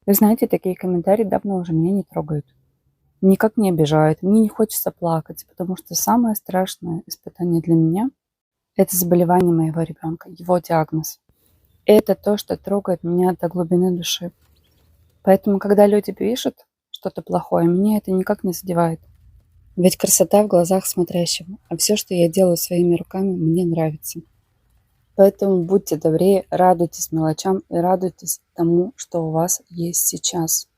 Вы знаете, такие комментарии давно уже меня не трогают. Никак не обижают, мне не хочется плакать, потому что самое страшное испытание для меня– это заболевание моего ребенка, его диагноз. Это то, что трогает меня до глубины души. Поэтому, когда люди пишут что-то плохое, меня это никак не задевает. Ведь красота в глазах смотрящего, а все, что я делаю своими руками, мне нравится. Поэтому будьте добрее, радуйтесь мелочам и радуйтесь тому, что у вас есть сейчас.